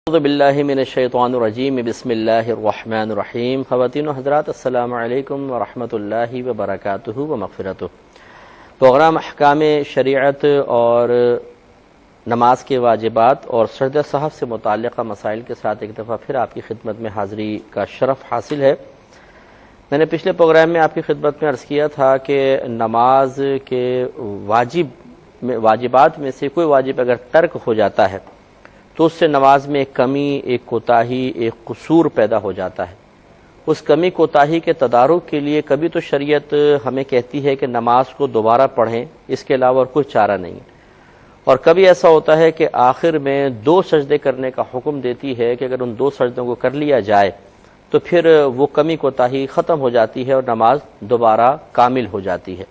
اعوذ باللہ من الشیطان الرجیم بسم اللہ الرحمن الرحیم۔ خواتین و حضرات السلام علیکم ورحمۃ اللہ وبرکاتہ و مغفرتہ۔ پروگرام احکام شریعت اور نماز کے واجبات اور سجدہ سہو سے متعلقہ مسائل کے ساتھ ایک دفعہ پھر آپ کی خدمت میں حاضری کا شرف حاصل ہے۔ میں نے پچھلے پروگرام میں آپ کی خدمت میں عرض کیا تھا کہ نماز کے واجبات میں سے کوئی واجب اگر ترک ہو جاتا ہے تو اس سے نماز میں ایک کمی، ایک کوتاہی، ایک قصور پیدا ہو جاتا ہے۔ اس کمی کوتاہی کے تدارک کے لیے کبھی تو شریعت ہمیں کہتی ہے کہ نماز کو دوبارہ پڑھیں، اس کے علاوہ اور کوئی چارہ نہیں، اور کبھی ایسا ہوتا ہے کہ آخر میں 2 سجدے کرنے کا حکم دیتی ہے کہ اگر ان 2 سجدوں کو کر لیا جائے تو پھر وہ کمی کوتاہی ختم ہو جاتی ہے اور نماز دوبارہ کامل ہو جاتی ہے۔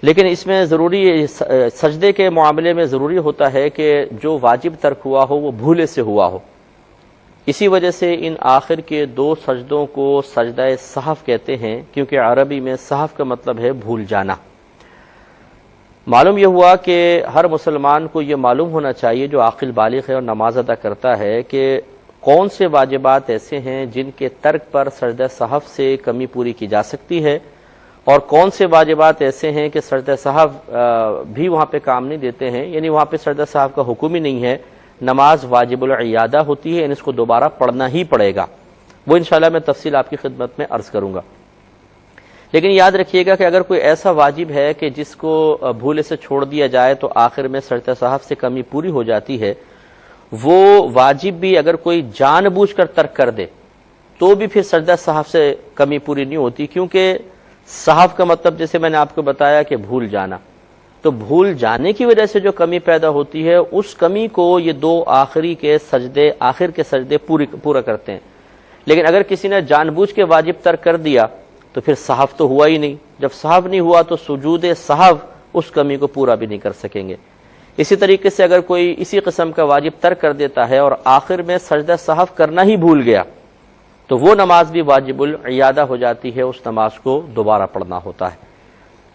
لیکن اس میں ضروری سجدے کے معاملے میں ضروری ہوتا ہے کہ جو واجب ترک ہوا ہو وہ بھولے سے ہوا ہو۔ اسی وجہ سے ان آخر کے 2 سجدوں کو سجدہ سہو کہتے ہیں، کیونکہ عربی میں سہو کا مطلب ہے بھول جانا۔ معلوم یہ ہوا کہ ہر مسلمان کو یہ معلوم ہونا چاہیے جو عاقل بالغ ہے اور نماز ادا کرتا ہے کہ کون سے واجبات ایسے ہیں جن کے ترک پر سجدہ سہو سے کمی پوری کی جا سکتی ہے، اور کون سے واجبات ایسے ہیں کہ سجدہ سہو بھی وہاں پہ کام نہیں دیتے ہیں، یعنی وہاں پہ سجدہ سہو کا حکم ہی نہیں ہے، نماز واجب العیادہ ہوتی ہے، یعنی اس کو دوبارہ پڑھنا ہی پڑے گا۔ وہ انشاءاللہ میں تفصیل آپ کی خدمت میں عرض کروں گا۔ لیکن یاد رکھیے گا کہ اگر کوئی ایسا واجب ہے کہ جس کو بھولے سے چھوڑ دیا جائے تو آخر میں سجدہ سہو سے کمی پوری ہو جاتی ہے، وہ واجب بھی اگر کوئی جان بوجھ کر ترک کر دے تو بھی پھر سجدہ سہو سے کمی پوری نہیں ہوتی، کیونکہ سہو کا مطلب جیسے میں نے آپ کو بتایا کہ بھول جانا، تو بھول جانے کی وجہ سے جو کمی پیدا ہوتی ہے اس کمی کو یہ 2 آخر کے سجدے پورا کرتے ہیں۔ لیکن اگر کسی نے جان بوجھ کے واجب ترک کر دیا تو پھر سہو تو ہوا ہی نہیں، جب سہو نہیں ہوا تو سجود سہو اس کمی کو پورا بھی نہیں کر سکیں گے۔ اسی طریقے سے اگر کوئی اسی قسم کا واجب ترک کر دیتا ہے اور آخر میں سجدہ سہو کرنا ہی بھول گیا تو وہ نماز بھی واجب العیادہ ہو جاتی ہے، اس نماز کو دوبارہ پڑھنا ہوتا ہے۔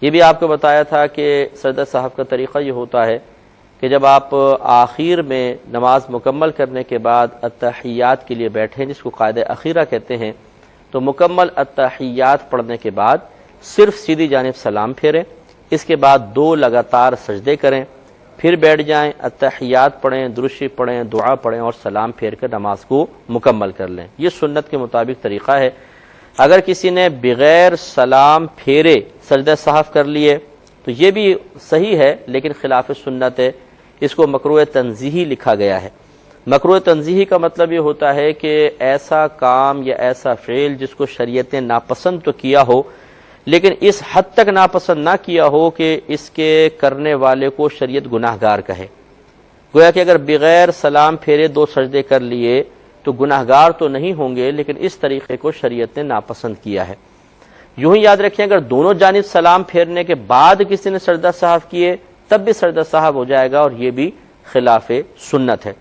یہ بھی آپ کو بتایا تھا کہ سجدہ سہو کا طریقہ یہ ہوتا ہے کہ جب آپ آخر میں نماز مکمل کرنے کے بعد التحیات کے لیے بیٹھیں، جس کو قاعدہ اخیرہ کہتے ہیں، تو مکمل التحیات پڑھنے کے بعد صرف سیدھی جانب سلام پھیریں، اس کے بعد 2 لگاتار سجدے کریں، پھر بیٹھ جائیں، التحیات پڑھیں، درود شریف پڑھیں، دعا پڑھیں اور سلام پھیر کر نماز کو مکمل کر لیں۔ یہ سنت کے مطابق طریقہ ہے۔ اگر کسی نے بغیر سلام پھیرے سجدہ سہو کر لیے تو یہ بھی صحیح ہے، لیکن خلاف سنت ہے، اس کو مکروہ تنزیہی لکھا گیا ہے۔ مکروہ تنزیہی کا مطلب یہ ہوتا ہے کہ ایسا کام یا ایسا فعل جس کو شریعت نے ناپسند تو کیا ہو لیکن اس حد تک ناپسند نہ کیا ہو کہ اس کے کرنے والے کو شریعت گناہگار کہے۔ گویا کہ اگر بغیر سلام پھیرے 2 سجدے کر لیے تو گناہگار تو نہیں ہوں گے، لیکن اس طریقے کو شریعت نے ناپسند کیا ہے۔ یوں ہی یاد رکھیں اگر دونوں جانب سلام پھیرنے کے بعد کسی نے سجدہ سہو کیے تب بھی سجدہ سہو ہو جائے گا، اور یہ بھی خلاف سنت ہے۔